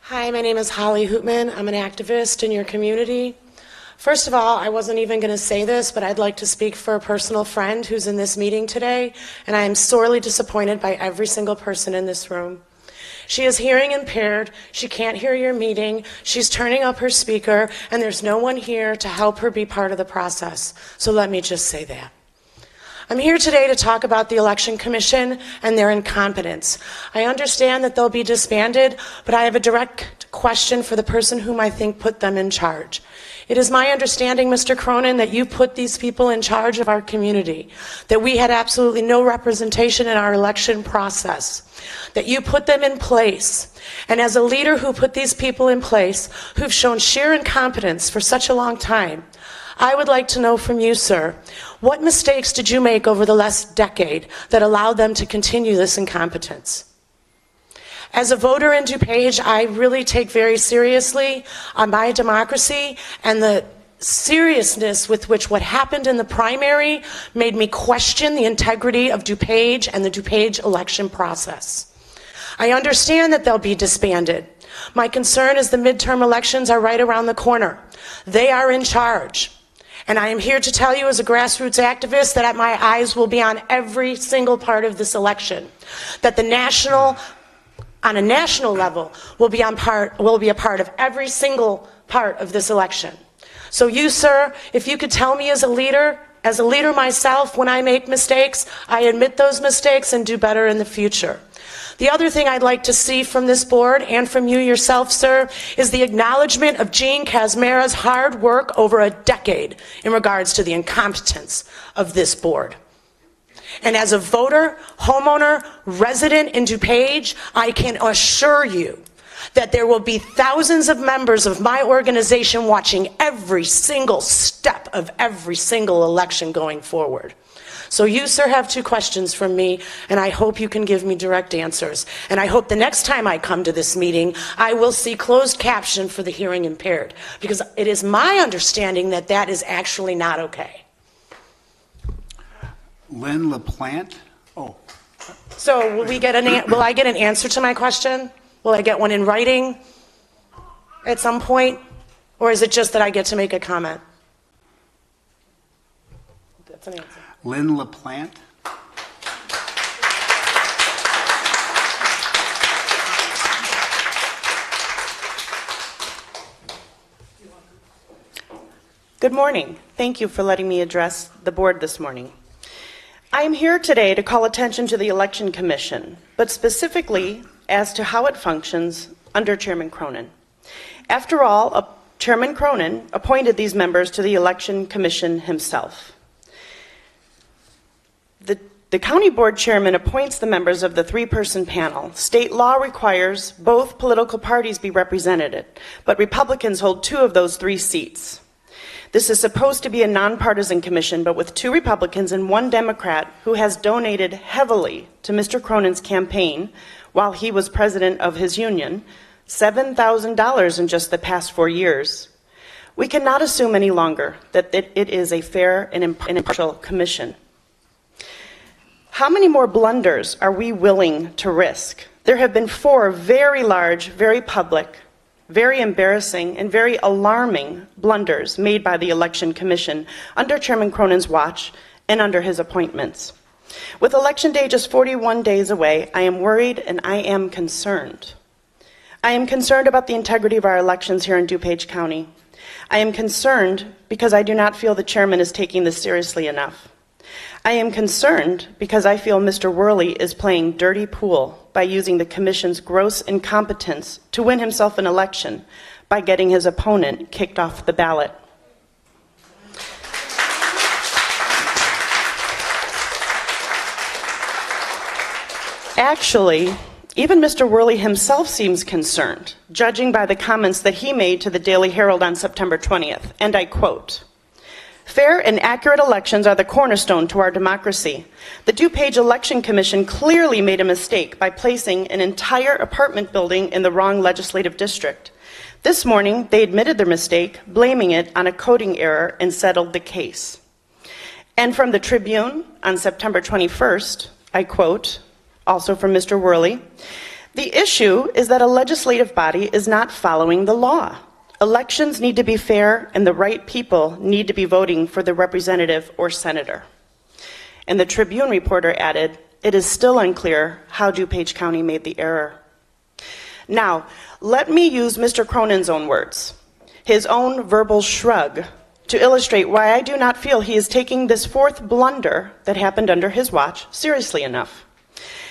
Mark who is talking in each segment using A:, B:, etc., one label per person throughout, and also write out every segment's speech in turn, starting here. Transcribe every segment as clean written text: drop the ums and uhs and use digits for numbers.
A: Hi, my name is Holly Hootman. I'm an activist in your community. First of all, I wasn't even going to say this, but I'd like to speak for a personal friend who's in this meeting today, and I am sorely disappointed by every single person in this room. She is hearing impaired, she can't hear your meeting, she's turning up her speaker, and there's no one here to help her be part of the process. So let me just say that. I'm here today to talk about the Election Commission and their incompetence. I understand that they'll be disbanded, but I have a direct question for the person whom I think put them in charge. It is my understanding, Mr. Cronin, that you put these people in charge of our community, that we had absolutely no representation in our election process, that you put them in place. And as a leader who put these people in place, who've shown sheer incompetence for such a long time, I would like to know from you, sir, what mistakes did you make over the last decade that allowed them to continue this incompetence? As a voter in DuPage, I really take very seriously on my democracy, and the seriousness with which what happened in the primary made me question the integrity of DuPage and the DuPage election process. I understand that they'll be disbanded. My concern is the midterm elections are right around the corner. They are in charge. And I am here to tell you as a grassroots activist that my eyes will be on every single part of this election, that on a national level, will be a part of every single part of this election. So you, sir, if you could tell me as a leader myself, when I make mistakes, I admit those mistakes and do better in the future. The other thing I'd like to see from this board and from you yourself, sir, is the acknowledgement of Jean Kazmara's hard work over a decade in regards to the incompetence of this board. And as a voter, homeowner, resident in DuPage, I can assure you that there will be thousands of members of my organization watching every single step of every single election going forward. So you, sir, have two questions from me, and I hope you can give me direct answers. And I hope the next time I come to this meeting, I will see closed caption for the hearing impaired, because it is my understanding that that is actually not okay.
B: Lynn LaPlante. Oh.
A: So will I get an answer to my question? Will I get one in writing at some point? Or is it just that I get to make a comment? That's an answer.
B: Lynn LaPlante.
C: Good morning. Thank you for letting me address the board this morning. I am here today to call attention to the Election Commission, but specifically as to how it functions under Chairman Cronin. After all, Chairman Cronin appointed these members to the Election Commission himself. The county board chairman appoints the members of the three-person panel. State law requires both political parties be represented, but Republicans hold 2 of those 3 seats. This is supposed to be a nonpartisan commission, but with 2 Republicans and 1 Democrat who has donated heavily to Mr. Cronin's campaign while he was president of his union, $7,000 in just the past 4 years. We cannot assume any longer that it is a fair and impartial commission. How many more blunders are we willing to risk? There have been 4 very large, very public, very embarrassing, and very alarming blunders made by the Election Commission under Chairman Cronin's watch and under his appointments. With Election Day just 41 days away, I am worried and I am concerned. I am concerned about the integrity of our elections here in DuPage County. I am concerned because I do not feel the chairman is taking this seriously enough. I am concerned because I feel Mr. Worley is playing dirty pool by using the commission's gross incompetence to win himself an election by getting his opponent kicked off the ballot. Actually, even Mr. Worley himself seems concerned, judging by the comments that he made to the Daily Herald on September 20th, and I quote, "Fair and accurate elections are the cornerstone to our democracy. The DuPage Election Commission clearly made a mistake by placing an entire apartment building in the wrong legislative district. This morning, they admitted their mistake, blaming it on a coding error, and settled the case." And from the Tribune on September 21st, I quote, also from Mr. Worley, The issue is that a legislative body is not following the law. Elections need to be fair, and the right people need to be voting for the representative or senator. And the Tribune reporter added, it is still unclear how DuPage County made the error. Now, let me use Mr. Cronin's own words, his own verbal shrug, to illustrate why I do not feel he is taking this fourth blunder that happened under his watch seriously enough.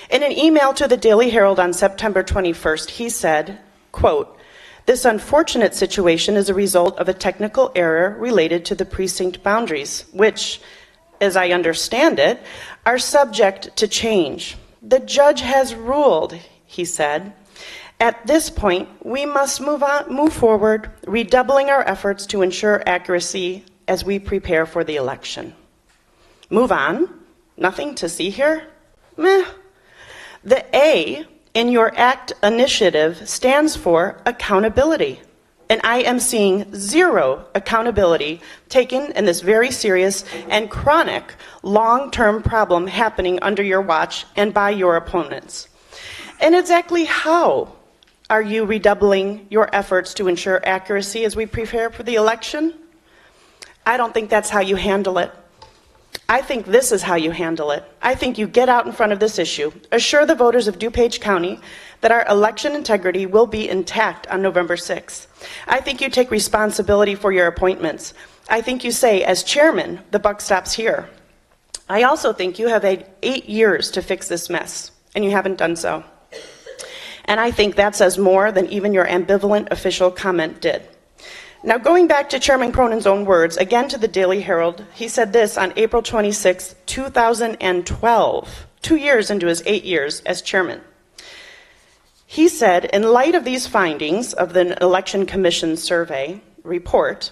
C: In an email to the Daily Herald on September 21st, he said, quote, this unfortunate situation is a result of a technical error related to the precinct boundaries, which, as I understand it, are subject to change. The judge has ruled, he said. At this point, we must move forward, redoubling our efforts to ensure accuracy as we prepare for the election. Move on? Nothing to see here? Meh. The A in your ACT initiative stands for accountability. And I am seeing zero accountability taken in this very serious and chronic long-term problem happening under your watch and by your opponents. And exactly how are you redoubling your efforts to ensure accuracy as we prepare for the election? I don't think that's how you handle it. I think this is how you handle it. I think you get out in front of this issue, assure the voters of DuPage County that our election integrity will be intact on November 6th. I think you take responsibility for your appointments. I think you say, as chairman, the buck stops here. I also think you have had 8 years to fix this mess, and you haven't done so. And I think that says more than even your ambivalent official comment did. Now, going back to Chairman Cronin's own words, again to the Daily Herald, he said this on April 26, 2012, 2 years into his 8 years as chairman. He said, in light of these findings of the Election Commission survey report,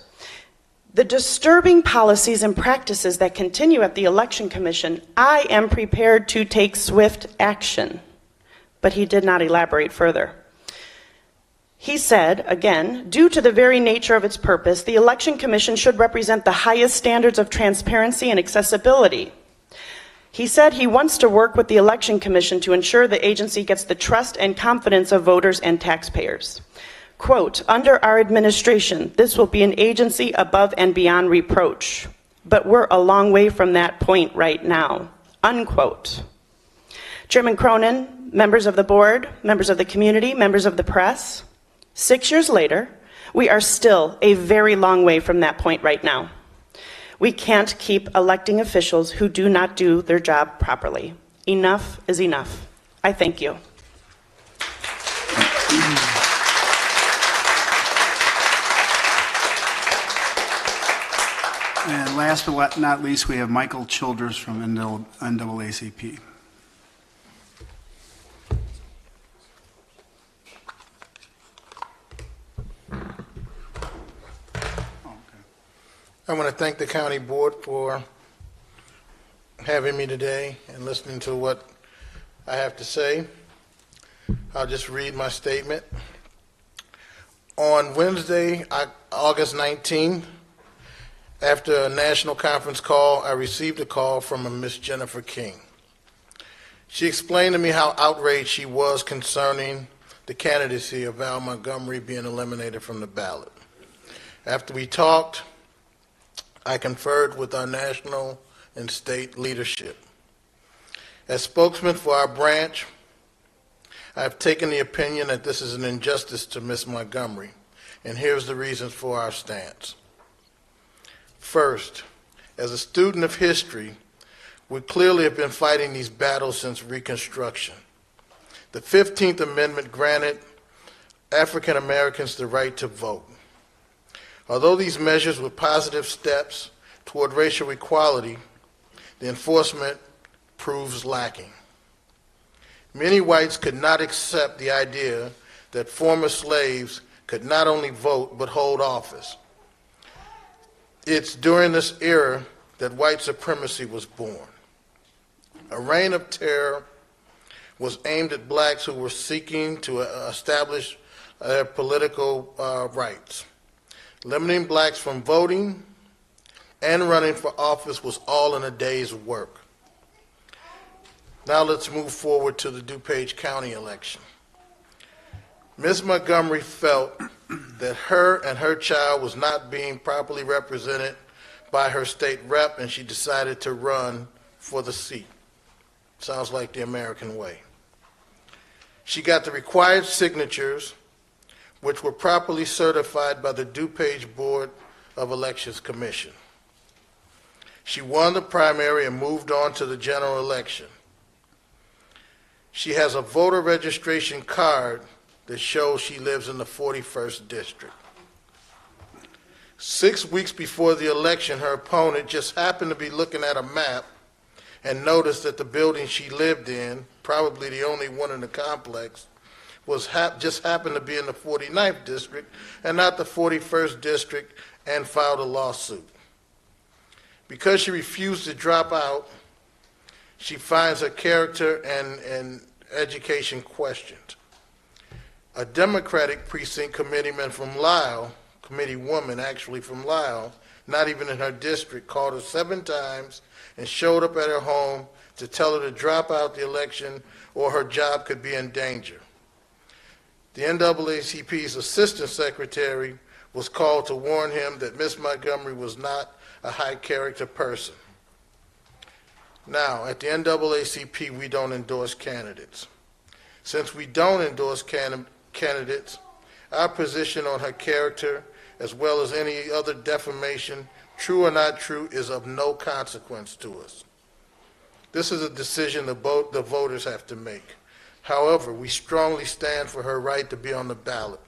C: the disturbing policies and practices that continue at the Election Commission, I am prepared to take swift action. But he did not elaborate further. He said, again, due to the very nature of its purpose, the Election Commission should represent the highest standards of transparency and accessibility. He said he wants to work with the Election Commission to ensure the agency gets the trust and confidence of voters and taxpayers. Quote, under our administration, this will be an agency above and beyond reproach, but we're a long way from that point right now, unquote. Chairman Cronin, members of the board, members of the community, members of the press, 6 years later, we are still a very long way from that point right now. We can't keep electing officials who do not do their job properly. Enough is enough. I thank you.
B: And last but not least, we have Michael Childers from NAACP.
D: I want to thank the county board for having me today and listening to what I have to say. I'll just read my statement. On Wednesday, August 19th, after a national conference call, I received a call from a Miss Jennifer King. She explained to me how outraged she was concerning the candidacy of Val Montgomery being eliminated from the ballot. After we talked, I conferred with our national and state leadership. As spokesman for our branch, I have taken the opinion that this is an injustice to Ms. Montgomery, and here's the reasons for our stance. First, as a student of history, we clearly have been fighting these battles since Reconstruction. The 15th Amendment granted African Americans the right to vote. Although these measures were positive steps toward racial equality, the enforcement proves lacking. Many whites could not accept the idea that former slaves could not only vote but hold office. It's during this era that white supremacy was born. A reign of terror was aimed at blacks who were seeking to establish their political rights. Limiting blacks from voting and running for office was all in a day's work. Now let's move forward to the DuPage County election. Ms. Montgomery felt that her and her child was not being properly represented by her state rep, and she decided to run for the seat. Sounds like the American way. She got the required signatures, which were properly certified by the DuPage Board of Elections Commission. She won the primary and moved on to the general election. She has a voter registration card that shows she lives in the 41st district. 6 weeks before the election, her opponent just happened to be looking at a map and noticed that the building she lived in, probably the only one in the complex, just happened to be in the 49th district and not the 41st district, and filed a lawsuit. Because she refused to drop out, she finds her character and education questioned. A Democratic precinct committeeman from Lyle, committeewoman actually from Lyle, not even in her district, called her 7 times and showed up at her home to tell her to drop out the election or her job could be in danger. The NAACP's assistant secretary was called to warn him that Ms. Montgomery was not a high-character person. Now, at the NAACP, we don't endorse candidates. Since we don't endorse candidates, our position on her character, as well as any other defamation, true or not true, is of no consequence to us. This is a decision the voters have to make. However, we strongly stand for her right to be on the ballot.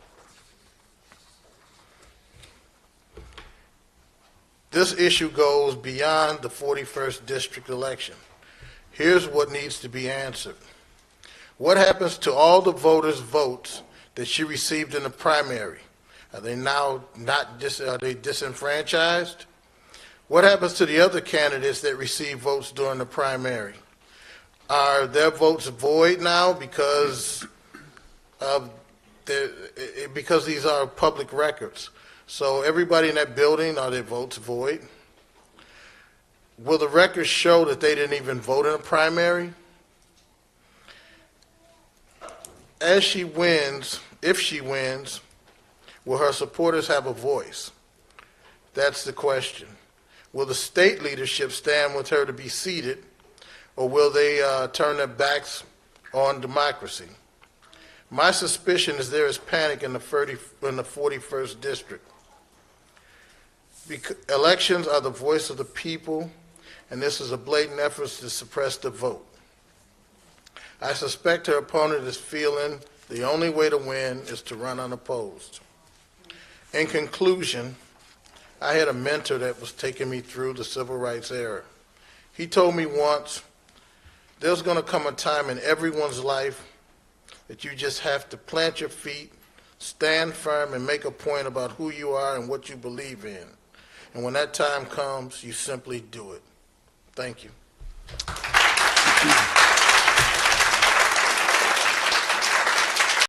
D: This issue goes beyond the 41st district election. Here's what needs to be answered. What happens to all the voters' votes that she received in the primary? Are they now are they disenfranchised? What happens to the other candidates that received votes during the primary? Are their votes void now because these are public records? So everybody in that building, are their votes void? Will the records show that they didn't even vote in a primary? As she wins, if she wins, will her supporters have a voice? That's the question. Will the state leadership stand with her to be seated, or will they turn their backs on democracy? My suspicion is there is panic in the 41st district. Elections are the voice of the people, and this is a blatant effort to suppress the vote. I suspect her opponent is feeling the only way to win is to run unopposed. In conclusion, I had a mentor that was taking me through the civil rights era. He told me once, there's going to come a time in everyone's life that you just have to plant your feet, stand firm, and make a point about who you are and what you believe in. And when that time comes, you simply do it. Thank you.